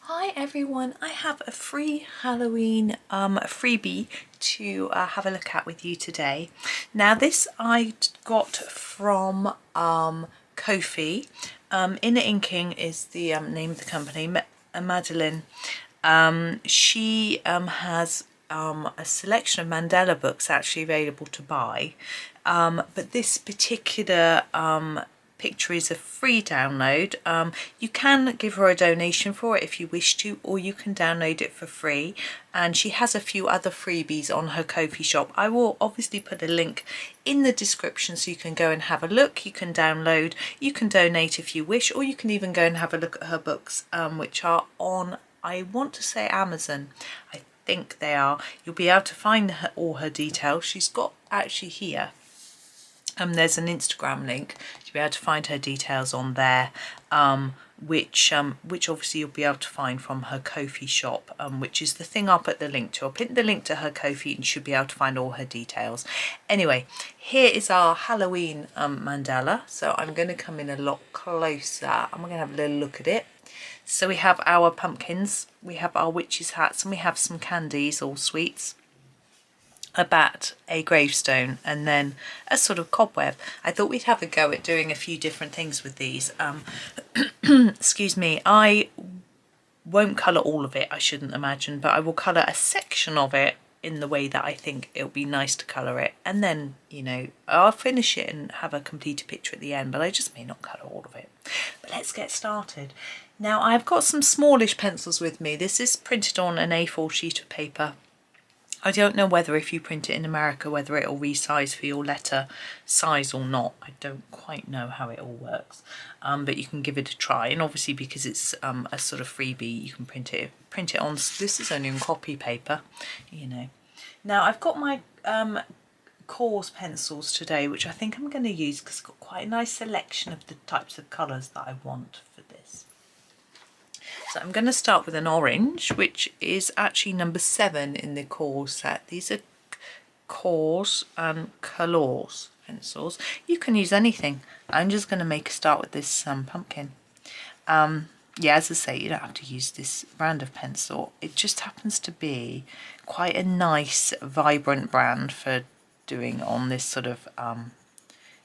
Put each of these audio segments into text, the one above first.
Hi everyone, I have a free Halloween freebie to have a look at with you today. Now this I got from Ko-fi. Inner Inking is the name of the company. Madeline, she has a selection of Mandala books actually available to buy, but this particular picture is a free download. You can give her a donation for it if you wish to, or you can download it for free, and she has a few other freebies on her Ko-fi shop. I will obviously put a link in the description so you can go and have a look. You can download, you can donate if you wish, or you can even go and have a look at her books, which are on, I want to say, Amazon. I think they are. You'll be able to find all her details. She's got actually here, there's an Instagram link. You'll be able to find her details on there, which obviously you'll be able to find from her Ko-fi shop, which is the thing I'll put the link to. I'll put the link to her Ko-fi and you should be able to find all her details. Anyway, here is our Halloween mandala. So I'm going to come in a lot closer. I'm going to have a little look at it. So we have our pumpkins, we have our witches' hats, and we have some candies, all sweets, a bat, a gravestone, and then a sort of cobweb. I thought we'd have a go at doing a few different things with these. Excuse me, I won't colour all of it, I shouldn't imagine, but I will colour a section of it in the way that I think it'll be nice to colour it, and then, you know, I'll finish it and have a completed picture at the end, but I just may not colour all of it. But let's get started. Now I've got some smallish pencils with me. This is printed on an A4 sheet of paper. I don't know whether if you print it in America whether it'll resize for your letter size or not. I don't quite know how it all works, but you can give it a try. And obviously because it's a sort of freebie, you can print it on. This is only on copy paper, you know. Now I've got my Kolores pencils today, which I think I'm going to use because it's got quite a nice selection of the types of colours that I want for this. So I'm going to start with an orange, which is actually number 7 in the Kolores set. These are Kolores and Kolores pencils. You can use anything. I'm just going to make a start with this pumpkin. Yeah, as I say, you don't have to use this brand of pencil. It just happens to be quite a nice, vibrant brand for doing on this sort of,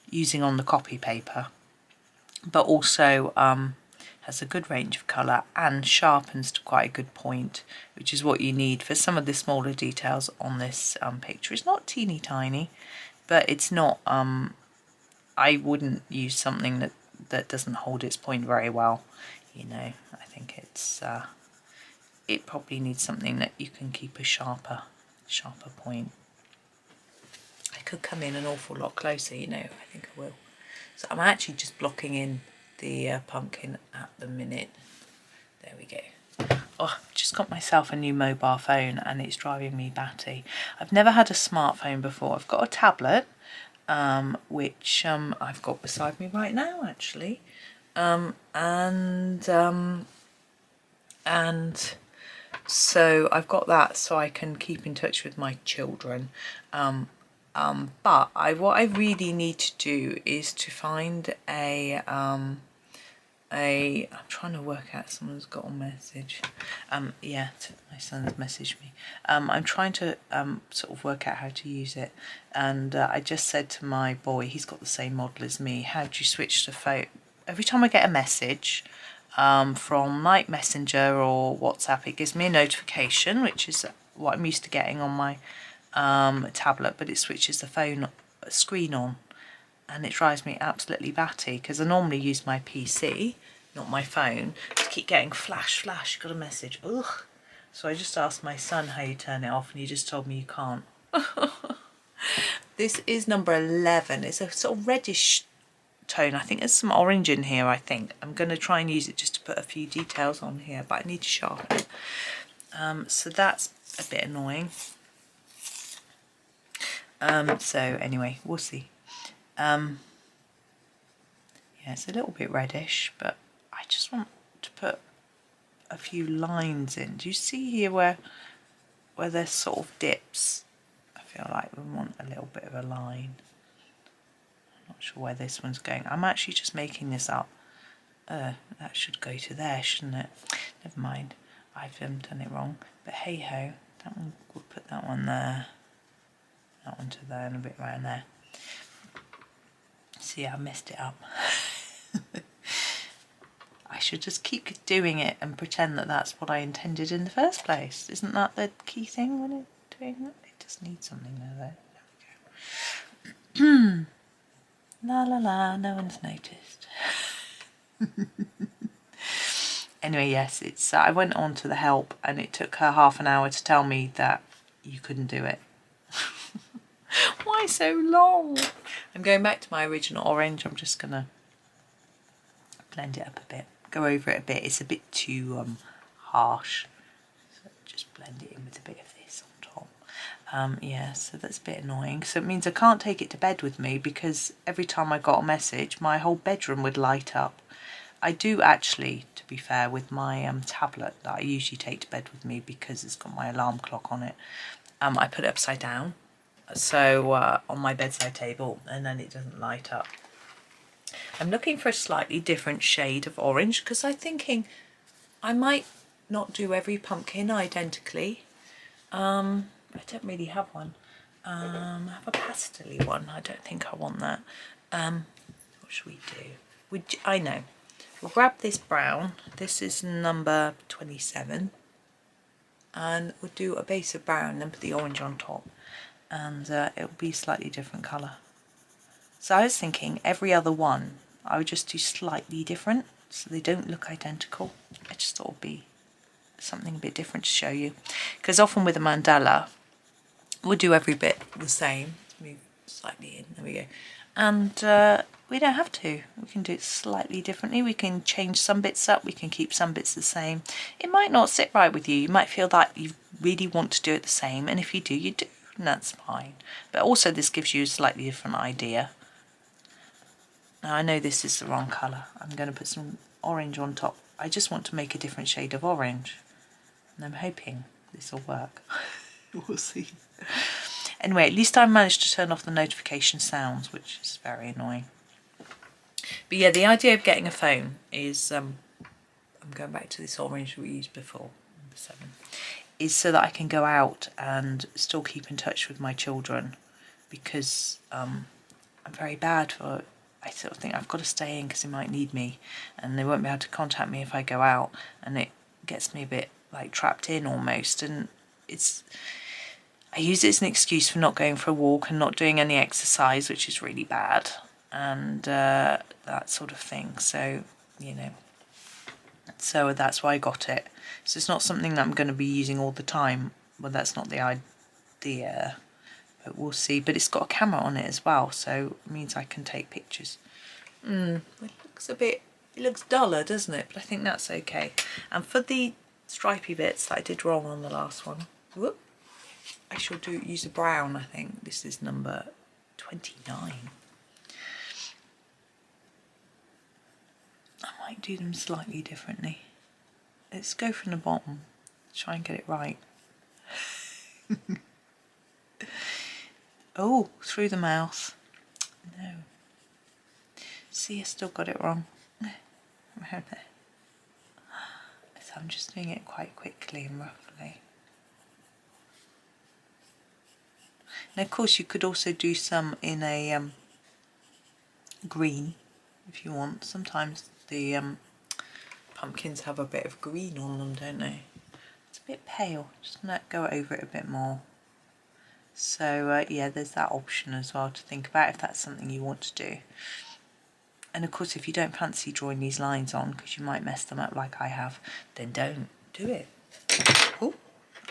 using on the copy paper. But also has a good range of colour and sharpens to quite a good point, which is what you need for some of the smaller details on this picture. It's not teeny tiny, but it's not, I wouldn't use something that doesn't hold its point very well, you know. I think it's, it probably needs something that you can keep a sharper point. I could come in an awful lot closer, you know, I think I will. So I'm actually just blocking in the pumpkin at the minute. There we go. Oh, I've just got myself a new mobile phone and it's driving me batty. I've never had a smartphone before. I've got a tablet, which I've got beside me right now actually, and so I've got that so I can keep in touch with my children. But what I really need to do is to find I'm trying to work out, someone's got a message. Yeah, my son's messaged me. I'm trying to sort of work out how to use it, and I just said to my boy, he's got the same model as me, how do you switch to phone? Every time I get a message from like Messenger or WhatsApp, it gives me a notification, which is what I'm used to getting on my tablet, but it switches the phone screen on, and it drives me absolutely batty because I normally use my PC, not my phone, to keep getting flash, got a message, ugh. So I just asked my son how you turn it off and he just told me you can't. This is number 11. It's a sort of reddish tone. I think there's some orange in here, I think. I'm going to try and use it just to put a few details on here, but I need to sharpen it. So that's a bit annoying. So anyway, we'll see. Yeah, it's a little bit reddish, but I just want to put a few lines in. Do you see here where there's sort of dips? I feel like we want a little bit of a line. I'm not sure where this one's going. I'm actually just making this up. That should go to there, shouldn't it? Never mind. I've done it wrong, but hey ho, that one, we'll put that one there, that one to there, and a bit around there. See, I messed it up. I should just keep doing it and pretend that that's what I intended in the first place. Isn't that the key thing when it's doing that? It just needs something there. There we go. La la la, no one's noticed. Anyway, yes, it's. I went on to the help and it took her half an hour to tell me that you couldn't do it. Why so long? I'm going back to my original orange. I'm just going to blend it up a bit, go over it a bit. It's a bit too harsh. So just blend it in with a bit of this on top. Yeah, so that's a bit annoying. So it means I can't take it to bed with me because every time I got a message, my whole bedroom would light up. I do actually, to be fair, with my tablet that I usually take to bed with me because it's got my alarm clock on it. I put it upside down, so on my bedside table, and then it doesn't light up. I'm looking for a slightly different shade of orange because I'm thinking I might not do every pumpkin identically. I don't really have one. I have a pastel-y one. I don't think I want that. What should we do? I know. We'll grab this brown. This is number 27. And we'll do a base of brown and then put the orange on top. And it'll be a slightly different colour. So I was thinking every other one I would just do slightly different so they don't look identical. I just thought it would be something a bit different to show you. Because often with a mandala, we'll do every bit the same. Move slightly in, there we go. And we don't have to. We can do it slightly differently. We can change some bits up. We can keep some bits the same. It might not sit right with you. You might feel that you really want to do it the same. And if you do, you do. And that's fine. But also this gives you a slightly different idea. Now I know this is the wrong colour. I'm going to put some orange on top. I just want to make a different shade of orange. And I'm hoping this will work. We'll see. Anyway, at least I managed to turn off the notification sounds, which is very annoying. But yeah, the idea of getting a phone is, I'm going back to this orange we used before, number 7, is so that I can go out and still keep in touch with my children, because I'm very bad for, I sort of think I've got to stay in because they might need me and they won't be able to contact me if I go out, and it gets me a bit like trapped in almost, and I use it as an excuse for not going for a walk and not doing any exercise, which is really bad, and that sort of thing. So, you know, so that's why I got it. So it's not something that I'm going to be using all the time. Well, that's not the idea, but we'll see. But it's got a camera on it as well, so it means I can take pictures. It looks it looks duller, doesn't it? But I think that's okay. And for the stripy bits that I did wrong on the last one, whoop, I shall use a brown, I think. This is number 29. I might do them slightly differently. Let's go from the bottom, try and get it right. Oh, through the mouth. No. See, I still got it wrong. Around there. So I'm just doing it quite quickly and roughly. And of course you could also do some in a green if you want. Sometimes the pumpkins have a bit of green on them, don't they? It's a bit pale, just go over it a bit more. So yeah, there's that option as well to think about if that's something you want to do. And of course if you don't fancy drawing these lines on because you might mess them up like I have, then don't do it. Oh,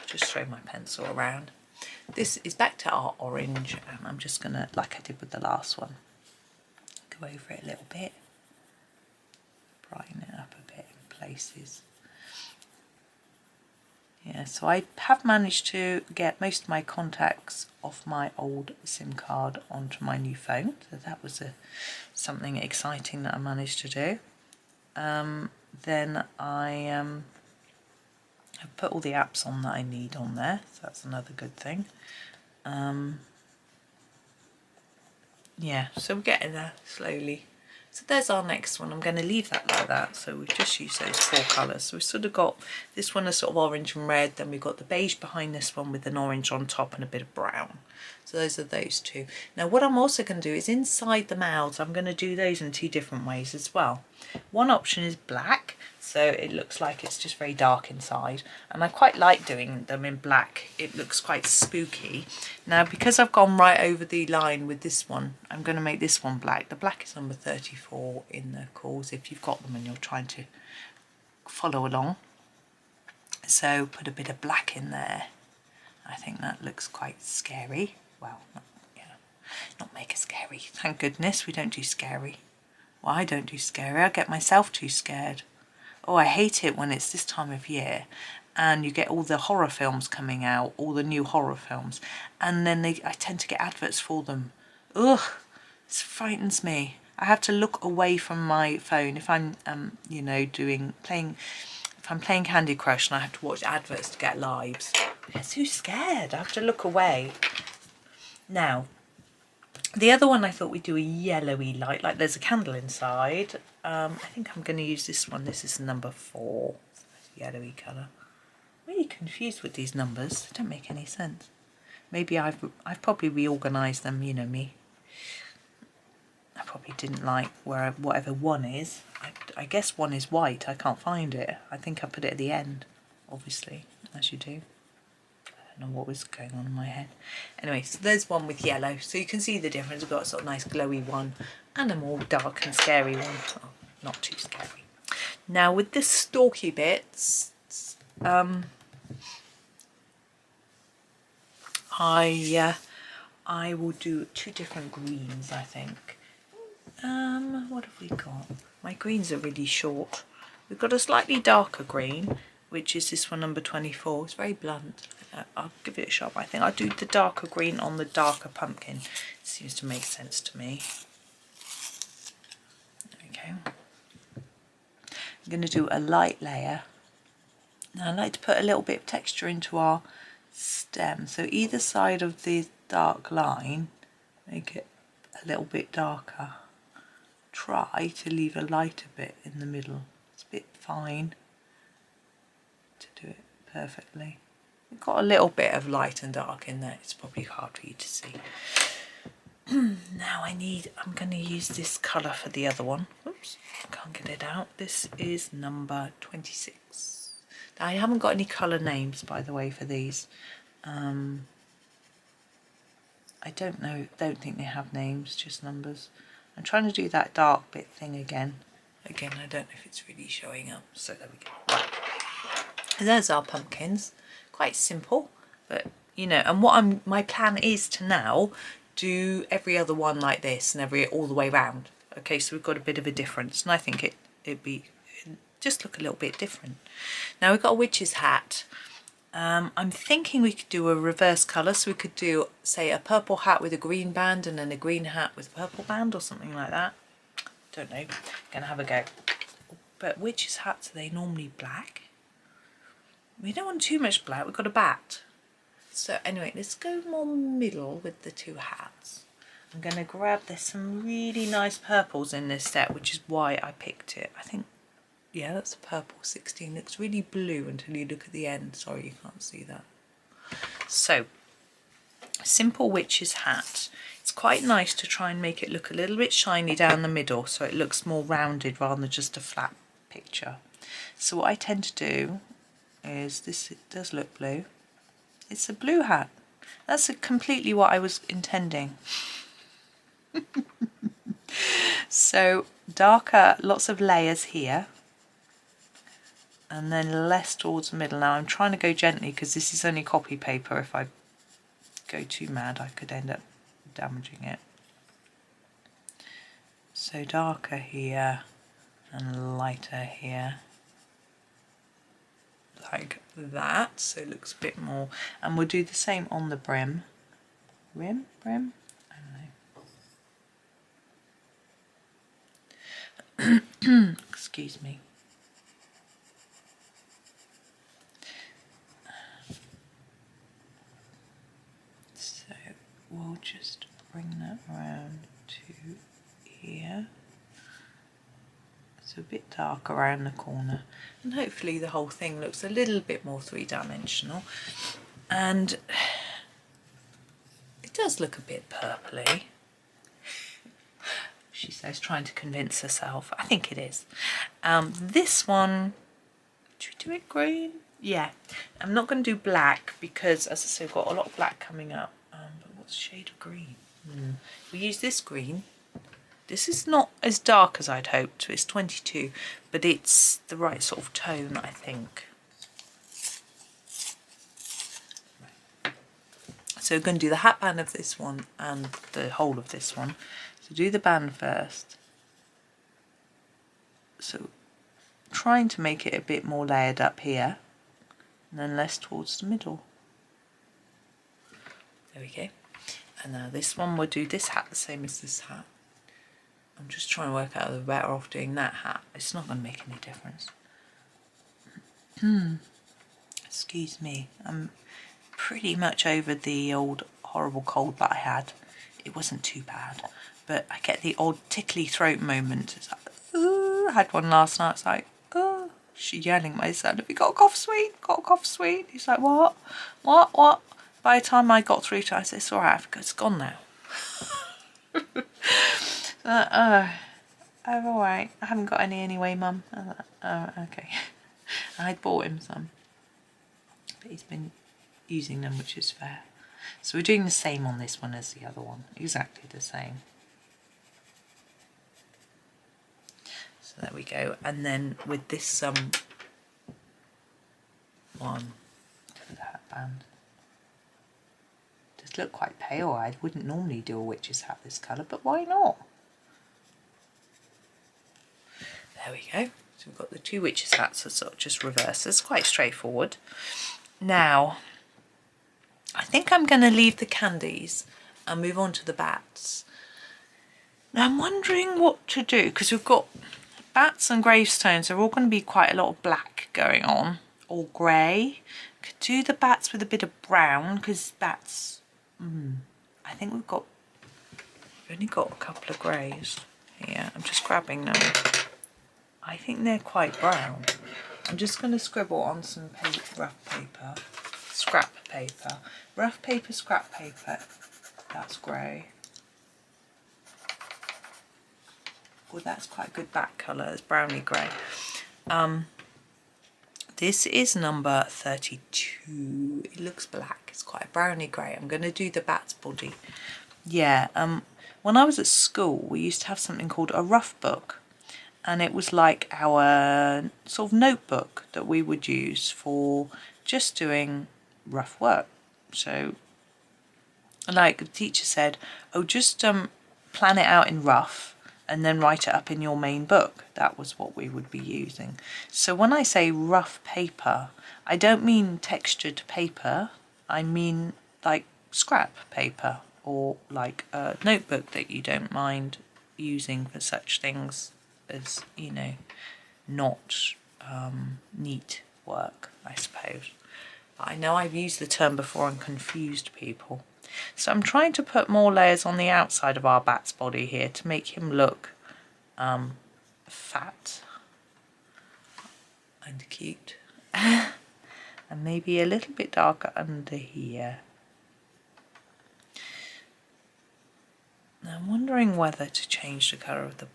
just throw my pencil around. This is back to our orange, and I'm just going to, like I did with the last one, go over it a little bit, brighten it up a bit in places. Yeah, so I have managed to get most of my contacts off my old SIM card onto my new phone, so that was something exciting that I managed to do. Then I have put all the apps on that I need on there, so that's another good thing. Yeah, so we're getting there slowly. So there's our next one. I'm going to leave that like that. So we've just used those 4 colours. So we've sort of got this one is sort of orange and red. Then we've got the beige behind this one with an orange on top and a bit of brown. So those are those 2. Now what I'm also going to do is inside the mouths, I'm going to do those in 2 different ways as well. One option is black. So it looks like it's just very dark inside, and I quite like doing them in black. It looks quite spooky. Now because I've gone right over the line with this one, I'm going to make this one black. The black is number 34 in the calls if you've got them and you're trying to follow along. So put a bit of black in there. I think that looks quite scary. Well, not mega scary. Thank goodness we don't do scary. Well, I don't do scary. I get myself too scared. Oh, I hate it when it's this time of year and you get all the horror films coming out, all the new horror films, and then I tend to get adverts for them. Ugh, it frightens me. I have to look away from my phone if I'm, you know, if I'm playing Candy Crush and I have to watch adverts to get lives. I get too scared. I have to look away. Now, the other one I thought we'd do a yellowy light, like there's a candle inside. I think I'm going to use this one. This is number 4. Yellowy colour. Really confused with these numbers. They don't make any sense. Maybe I've probably reorganised them, you know me. I probably didn't like whatever 1 is. I guess 1 is white. I can't find it. I think I put it at the end, obviously, as you do. I don't know what was going on in my head. Anyway, so there's one with yellow. So you can see the difference. We've got a sort of nice glowy one and a more dark and scary one. Oh, not too scary. Now with the stalky bits, I will do 2 different greens, I think. What have we got? My greens are really short. We've got a slightly darker green, which is this one, number 24. It's very blunt. I'll give it a shot. I think I'll do the darker green on the darker pumpkin. It seems to make sense to me. Okay. I'm going to do a light layer. Now I like to put a little bit of texture into our stem. So either side of the dark line, make it a little bit darker. Try to leave a lighter bit in the middle. It's a bit fine to do it perfectly. We've got a little bit of light and dark in there. It's probably hard for you to see. Now I'm going to use this colour for the other one. Oops, I can't get it out. This is number 26. Now, I haven't got any colour names, by the way, for these. I don't think they have names, just numbers. I'm trying to do that dark bit thing again. Again, I don't know if it's really showing up. So there we go. Right. And there's our pumpkins. Quite simple, but you know, and what my plan is to now do every other one like this and all the way round. Okay, so we've got a bit of a difference, and I think it'd just look a little bit different. Now we've got a witch's hat. I'm thinking we could do a reverse colour, so we could do, say, a purple hat with a green band and then a green hat with a purple band or something like that. Don't know, gonna have a go. But witches' hats, are they normally black? We don't want too much black, we've got a bat. So anyway, let's go more middle with the 2 hats. I'm going to grab, there's some really nice purples in this set, which is why I picked it. I think, yeah, that's a purple 16. Looks really blue until you look at the end. Sorry, you can't see that. So, simple witch's hat. It's quite nice to try and make it look a little bit shiny down the middle, so it looks more rounded rather than just a flat picture. So what I tend to do is this, it does look blue. It's a blue hat. That's completely what I was intending. So darker, lots of layers here, and then less towards the middle. Now I'm trying to go gently because this is only copy paper. If I go too mad, I could end up damaging it. So darker here and lighter here. Like that, so it looks a bit more, and we'll do the same on the brim. Brim? I don't know. Excuse me. So we'll just bring that around to here. So a bit dark around the corner, and hopefully the whole thing looks a little bit more three-dimensional. And it does look a bit purpley, she says, trying to convince herself. I think it is. This one, should we do it green? Yeah, I'm not going to do black because, as I say, we've got a lot of black coming up. But what's the shade of green? We use this green. This is not as dark as I'd hoped. It's 22, but it's the right sort of tone, I think. So we're going to do the hat band of this one and the whole of this one. So do the band first. So trying to make it a bit more layered up here, and then less towards the middle. There we go. And now this one, we'll do this hat the same as this hat. I'm just trying to work out whether we're better off doing that hat. It's not going to make any difference. Excuse me. I'm pretty much over the old horrible cold that I had. It wasn't too bad, but I get the old tickly throat moment. It's like, I had one last night. It's like, she's yelling at my son, have you got a cough sweet? Got a cough sweet? He's like, what? What? By the time I got through to it, I said, it's all right, it's gone now. I'm all right. I haven't got any anyway, Mum. I was like, oh, okay. I'd bought him some, but he's been using them, which is fair. So we're doing the same on this one as the other one, exactly the same. So there we go. And then with this one, to the hat band. Does look quite pale. I wouldn't normally do a witch's hat this colour, but why not? There we go. So we've got the two witches' hats, so sort of just reverses. Quite straightforward. Now, I think I'm going to leave the candies and move on to the bats. Now I'm wondering what to do, because we've got bats and gravestones. They're all going to be quite a lot of black going on, or grey. Could do the bats with a bit of brown, because bats, I think we've only got a couple of greys here. I'm just grabbing them. I think they're quite brown. I'm just going to scribble on some rough paper, scrap paper. Rough paper, scrap paper. That's grey. Well, that's quite a good back colour. It's browny grey. This is number 32. It looks black. It's quite a browny grey. I'm going to do the bat's body. Yeah. When I was at school, we used to have something called a rough book. And it was like our sort of notebook that we would use for just doing rough work. So, like the teacher said, oh, just plan it out in rough and then write it up in your main book. That was what we would be using. So when I say rough paper, I don't mean textured paper. I mean like scrap paper, or like a notebook that you don't mind using for such things as, you know, not neat work, I suppose. But I know I've used the term before and confused people. So I'm trying to put more layers on the outside of our bat's body here to make him look fat and cute. And maybe a little bit darker under here. Now I'm wondering whether to change the colour of the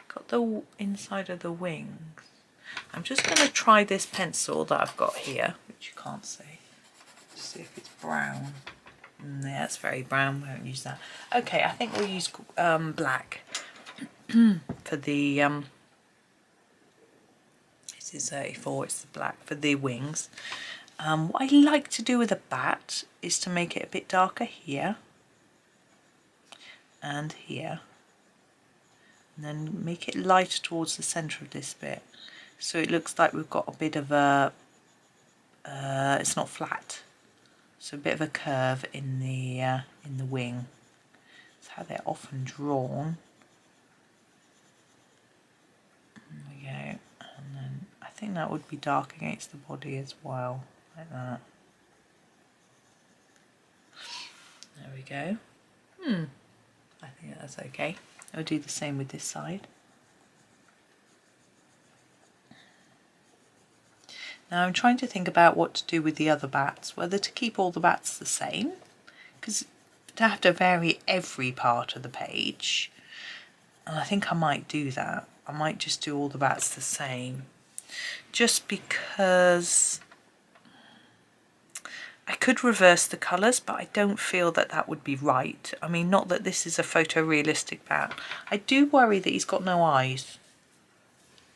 got the inside of the wings. I'm just going to try this pencil that I've got here, which you can't see. Just see if it's brown. Yeah, it's very brown. We won't use that. Okay, I think we'll use black for the this is 34. It's the black for the wings. What I like to do with a bat is to make it a bit darker here and here. And then make it lighter towards the centre of this bit, so it looks like we've got a bit of a it's not flat, so a bit of a curve in the wing. That's how they're often drawn. There we go. And then I think that would be dark against the body as well, like that. There we go. I think that's okay. I'll do the same with this side. Now I'm trying to think about what to do with the other bats, whether to keep all the bats the same, because to have to vary every part of the page, and I think I might do that. I might just do all the bats the same, just because I could reverse the colours, but I don't feel that that would be right. I mean, not that this is a photorealistic bat. I do worry that he's got no eyes.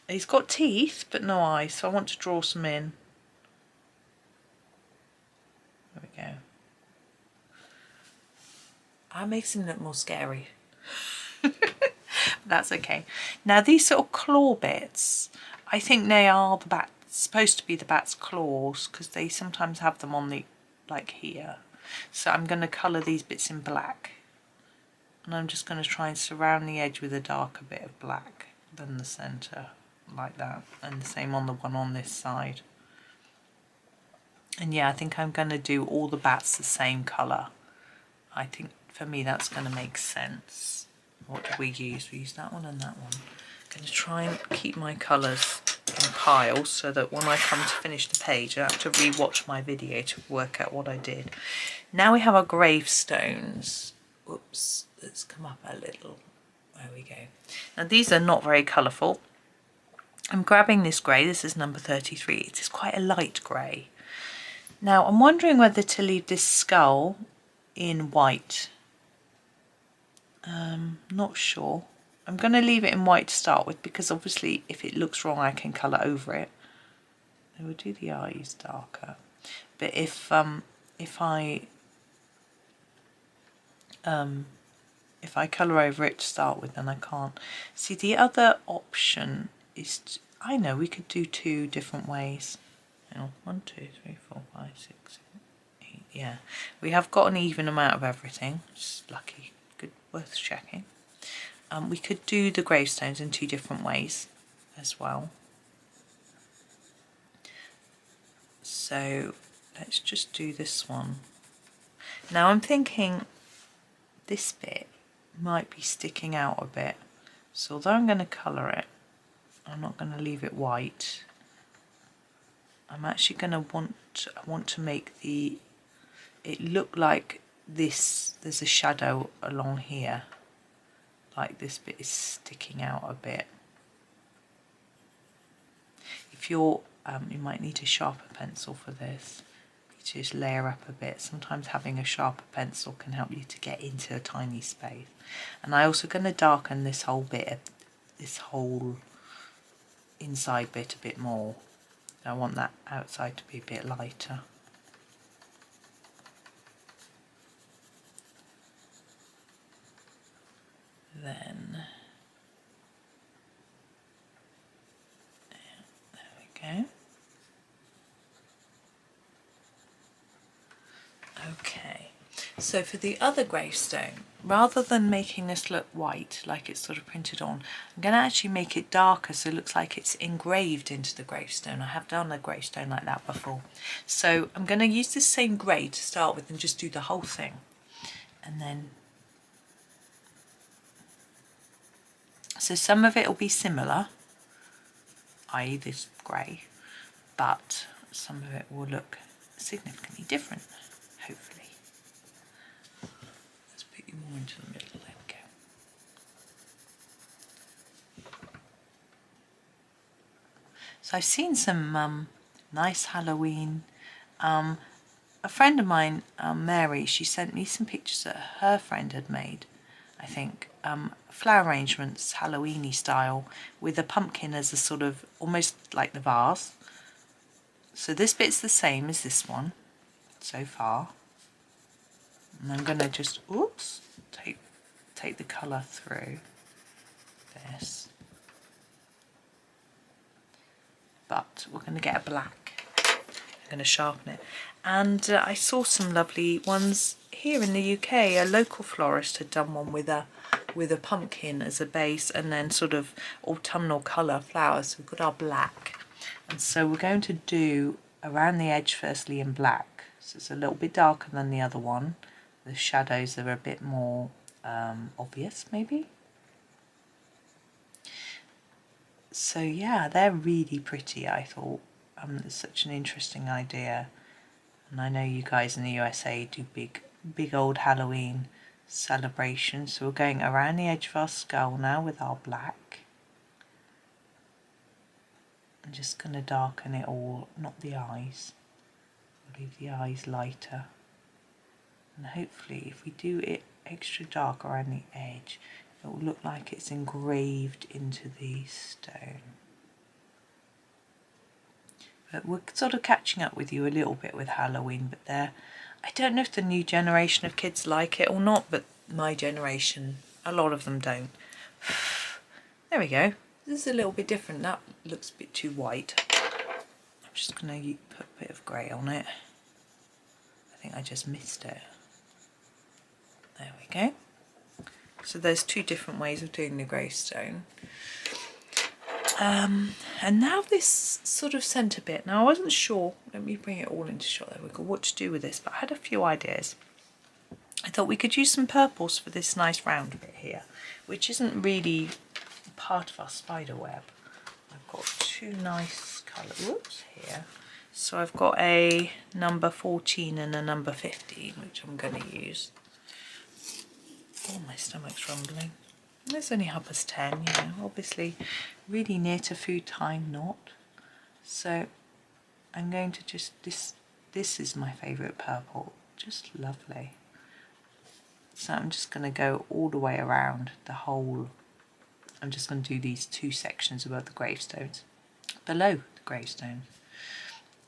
He's got teeth, but no eyes, so I want to draw some in. There we go. That makes him look more scary. That's okay. Now these little claw bits, I think they are the bat, supposed to be the bat's claws, because they sometimes have them on the, like here. So I'm going to colour these bits in black, and I'm just going to try and surround the edge with a darker bit of black than the centre, like that, and the same on the one on this side. And yeah, I think I'm going to do all the bats the same colour. I think for me that's going to make sense. What do we use? We use that one and that one. I'm going to try and keep my colours in piles so that when I come to finish the page I have to re-watch my video to work out what I did. Now we have our gravestones. Oops, let's come up a little. There we go. Now these are not very colourful. I'm grabbing this grey. This is number 33. It is quite a light grey. Now I'm wondering whether to leave this skull in white. Not sure. I'm going to leave it in white to start with, because obviously if it looks wrong I can colour over it. I will do the eyes darker. But if I colour over it to start with, then I can't. See, the other option is I know we could do two different ways. You know, 1, 2, 3, 4, 5, 6, 7, 8. Yeah, we have got an even amount of everything, which is lucky. Good, worth checking. We could do the gravestones in two different ways as well. So let's just do this one. Now I'm thinking this bit might be sticking out a bit. So although I'm going to colour it, I'm not going to leave it white. I'm actually going to want to make it look like this. There's a shadow along here, like this bit is sticking out a bit. If you're you might need a sharper pencil for this. You just layer up a bit. Sometimes having a sharper pencil can help you to get into a tiny space. And I'm also going to darken this whole bit, this whole inside bit a bit more. I want that outside to be a bit lighter. Then, there we go. Okay, so for the other gravestone, rather than making this look white like it's sort of printed on, I'm going to actually make it darker so it looks like it's engraved into the gravestone. I have done a gravestone like that before. So I'm going to use this same grey to start with and just do the whole thing. And then, so some of it will be similar, i.e. this grey, but some of it will look significantly different, hopefully. Let's put you more into the middle, there we go. So I've seen some nice Halloween. A friend of mine, Mary, she sent me some pictures that her friend had made, I think, flower arrangements, Halloween-y style, with a pumpkin as a sort of, almost like the vase. So this bit's the same as this one, so far. And I'm going to just, oops, take the colour through this. But we're going to get a black. I'm going to sharpen it. And I saw some lovely ones here in the UK. A local florist had done one with a pumpkin as a base, and then sort of autumnal colour flowers. So we've got our black, and so we're going to do around the edge firstly in black. So it's a little bit darker than the other one. The shadows are a bit more obvious, maybe. So yeah, they're really pretty, I thought. it's such an interesting idea, and I know you guys in the USA do big old Halloween celebrations. So we're going around the edge of our skull now with our black. I'm just going to darken it all, not the eyes. We'll leave the eyes lighter, and hopefully if we do it extra dark around the edge, it will look like it's engraved into the stone. But we're sort of catching up with you a little bit with Halloween, but I don't know if the new generation of kids like it or not, but my generation, a lot of them don't. There we go. This is a little bit different. That looks a bit too white. I'm just going to put a bit of grey on it. I think I just missed it. There we go. So there's two different ways of doing the gravestone. And now this sort of centre bit. Now I wasn't sure, let me bring it all into shot, there we go, what to do with this, but I had a few ideas. I thought we could use some purples for this nice round bit here, which isn't really part of our spider web. I've got two nice colours, whoops, here. So I've got a number 14 and a number 15, which I'm going to use. Oh, my stomach's rumbling. It's only 10:30, you know, obviously really near to food time, not. So I'm going to just, this is my favourite purple, just lovely. So I'm just going to go all the way around the whole, I'm just going to do these two sections above the gravestones, below the gravestones,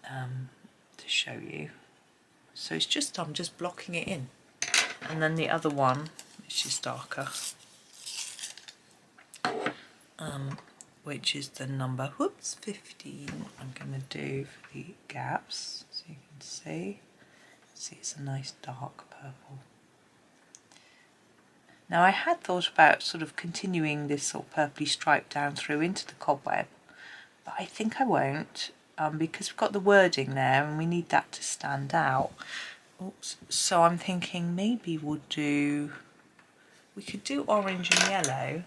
to show you. So it's just, I'm just blocking it in. And then the other one, which is darker, which is the number, 15, I'm going to do for the gaps, so you can see it's a nice dark purple. Now I had thought about sort of continuing this sort of purpley stripe down through into the cobweb, but I think I won't, because we've got the wording there and we need that to stand out. Oops. So I'm thinking maybe we could do orange and yellow.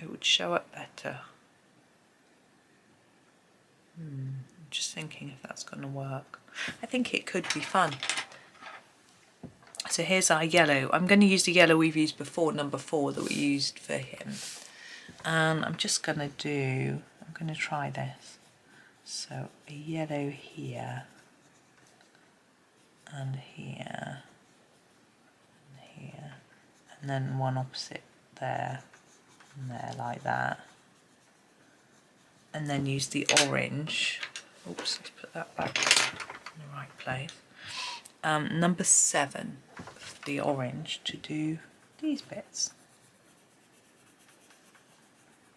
It would show up better. I'm just thinking if that's going to work. I think it could be fun. So here's our yellow. I'm going to use the yellow we've used before, number 4 that we used for him. And I'm just going to I'm going to try this. So a yellow here, and here, and here, and then one opposite there. There like that, and then use the orange. Oops, let's put that back in the right place. Number 7, the orange, to do these bits.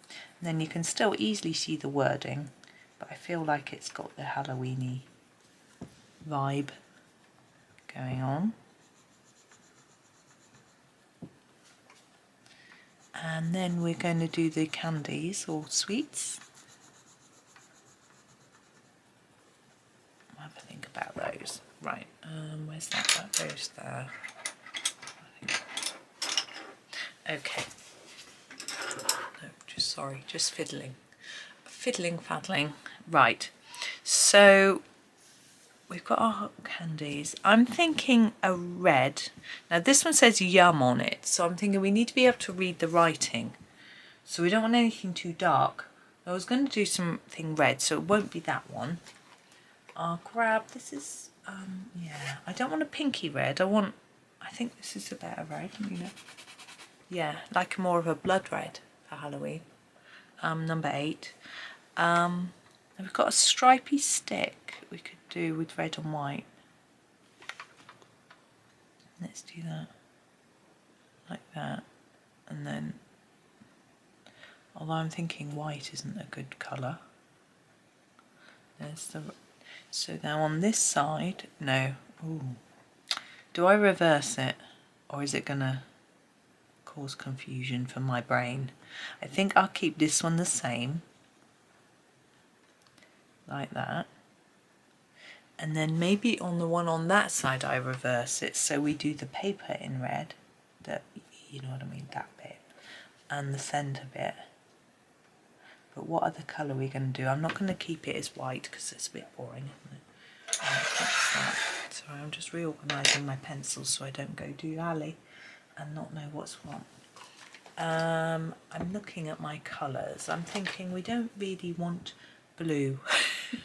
And then you can still easily see the wording, but I feel like it's got the Halloweeny vibe going on. And then we're going to do the candies or sweets. I'll have a think about those. Right, where's that? That goes there. Okay. No, just fiddling. Faddling. Right, so we've got our candies. I'm thinking a red. Now this one says yum on it, so I'm thinking we need to be able to read the writing. So we don't want anything too dark. I was going to do something red, so it won't be that one. I'll grab, this is, yeah, I don't want a pinky red. I think this is a better red, you know. Yeah, like more of a blood red for Halloween. Number 8. We've got a stripy stick we could do with red and white. Let's do that, like that, and then, although I'm thinking white isn't a good colour, there's the, so now on this side, no, ooh, do I reverse it, or is it gonna cause confusion for my brain? I think I'll keep this one the same, like that. And then maybe on the one on that side I reverse it, so we do the paper in red, you know what I mean, that bit, and the centre bit But what other colour are we going to do? I'm not going to keep it as white because it's a bit boring, isn't it? What's that? Sorry, I'm just reorganising my pencils so I don't go doolally and not know what's what. I'm looking at my colours. I'm thinking we don't really want blue.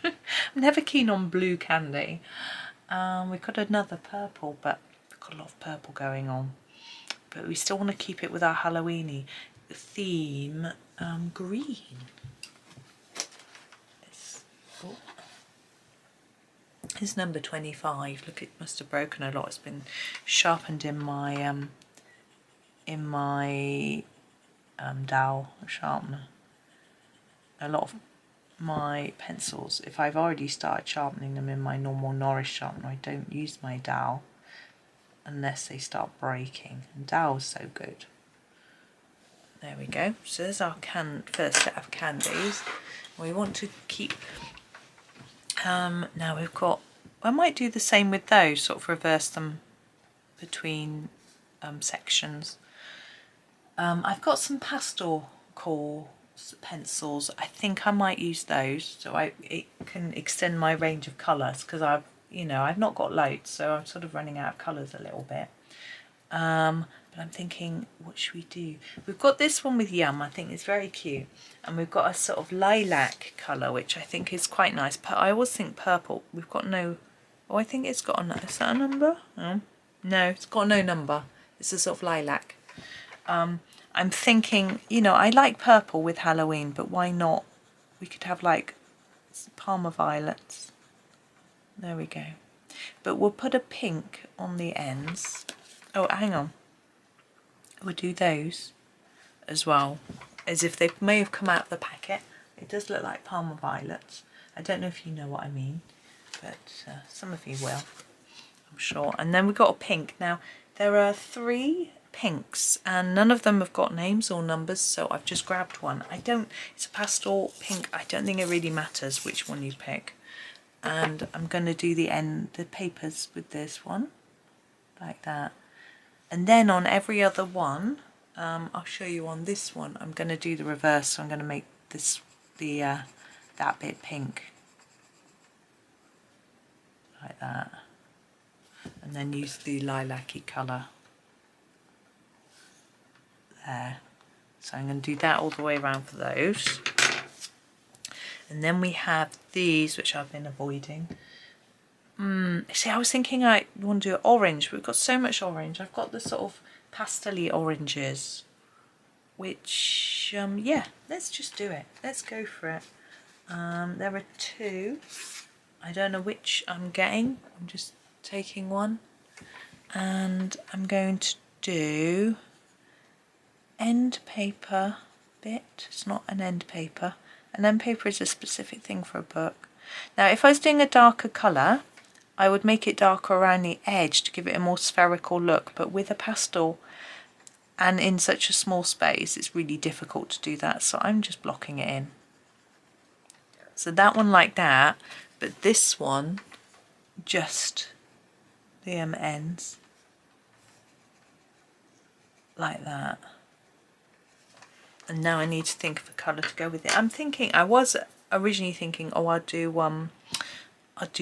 I'm never keen on blue candy. We've got another purple, but we've got a lot of purple going on. But we still want to keep it with our Halloweeny theme. Green. It's number 25. Look, it must have broken a lot. It's been sharpened in my dowel sharpener. A lot of my pencils, if I've already started sharpening them in my normal Norris sharpener, I don't use my dowel unless they start breaking. And dowel's so good. There we go. So there's our first set of candies. We want to keep. Now we've got. I might do the same with those. Sort of reverse them between sections. I've got some pastel core pencils. I think I might use those so it can extend my range of colours, because I've not got loads, so I'm sort of running out of colours a little bit. But I'm thinking, what should we do? We've got this one with Yum, I think it's very cute, and we've got a sort of lilac colour which I think is quite nice. But I always think purple. We've got no. Oh, I think it's got a. Is that a number? Oh, no, it's got no number. It's a sort of lilac. I'm thinking, I like purple with Halloween, but why not? We could have like Parma violets. There we go. But we'll put a pink on the ends. Oh, hang on. We'll do those as well, as if they may have come out of the packet. It does look like Parma violets. I don't know if you know what I mean, but some of you will, I'm sure. And then we've got a pink. Now, there are 3 pinks and none of them have got names or numbers, so I've just grabbed one. It's a pastel pink. I don't think it really matters which one you pick. And I'm going to do the papers with this one, like that. And then on every other one, I'll show you on this one, I'm going to do the reverse. So I'm going to make this that bit pink, like that, and then use the lilac-y colour there. So I'm going to do that all the way around for those. And then we have these, which I've been avoiding. See, I was thinking I want to do orange. We've got so much orange. I've got the sort of pastel-y oranges, which, yeah, let's just do it. Let's go for it. There are 2. I don't know which I'm getting. I'm just taking one. And I'm going to do end paper bit. It's not an end paper. An end paper is a specific thing for a book. Now, if I was doing a darker colour, I would make it darker around the edge to give it a more spherical look, but with a pastel and in such a small space, it's really difficult to do that, so I'm just blocking it in. So that one like that, but this one, just the ends, like that. And now I need to think of a colour to go with it. I was originally thinking, oh, I'll do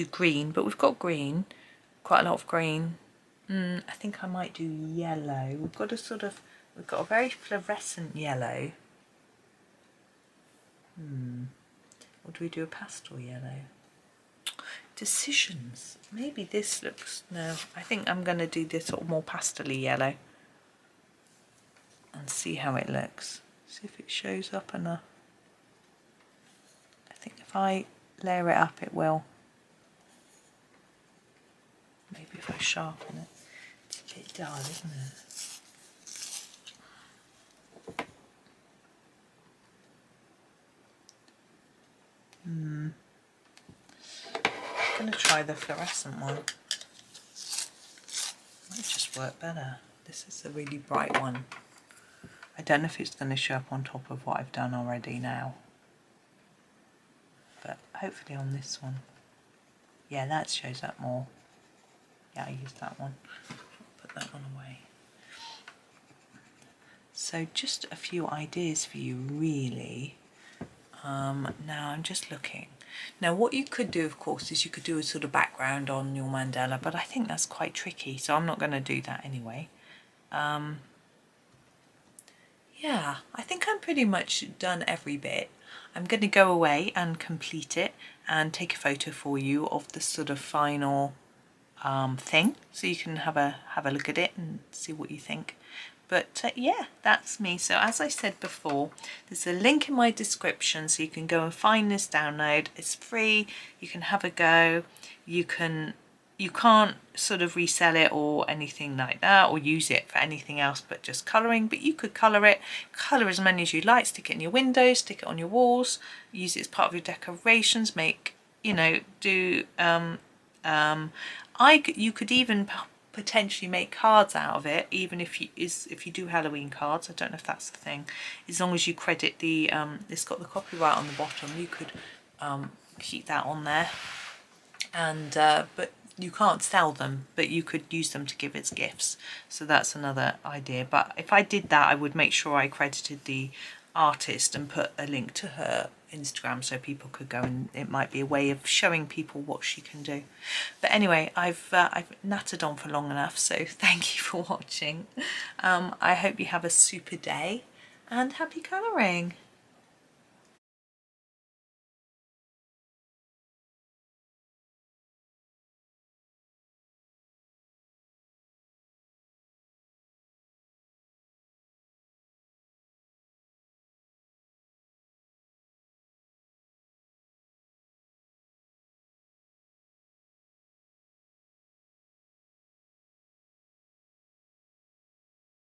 green, but we've got green, quite a lot of green. I think I might do yellow. We've got a very fluorescent yellow. Or do we do a pastel yellow? Decisions. Maybe this looks, no, I think I'm going to do this sort of more pastel-y yellow and see how it looks. See if it shows up enough. I think if I layer it up, it will. Maybe if I sharpen it. It's a bit dull, isn't it? I'm going to try the fluorescent one. Might just work better. This is a really bright one. I don't know if it's going to show up on top of what I've done already now. But hopefully on this one. Yeah, that shows up more. Yeah, I used that one. Put that one away. So just a few ideas for you, really. Now I'm just looking. Now what you could do, of course, is you could do a sort of background on your mandala, but I think that's quite tricky, so I'm not going to do that anyway. Yeah, I think I'm pretty much done every bit. I'm going to go away and complete it and take a photo for you of the sort of final thing, so you can have a look at it and see what you think. But yeah, that's me. So as I said before, there's a link in my description so you can go and find this download. It's free, you can have a go. You can't sort of resell it or anything like that, or use it for anything else but just colouring, but you could colour it, colour as many as you like, stick it in your windows, stick it on your walls, use it as part of your decorations, make, you know, do you could even potentially make cards out of it, even if you do Halloween cards. I don't know if that's the thing. As long as you credit the it's got the copyright on the bottom, you could keep that on there. And but you can't sell them, but you could use them to give as gifts. So that's another idea. But if I did that, I would make sure I credited the artist and put a link to her Instagram so people could go, and it might be a way of showing people what she can do. But anyway, I've nattered on for long enough, so thank you for watching. I hope you have a super day and happy colouring.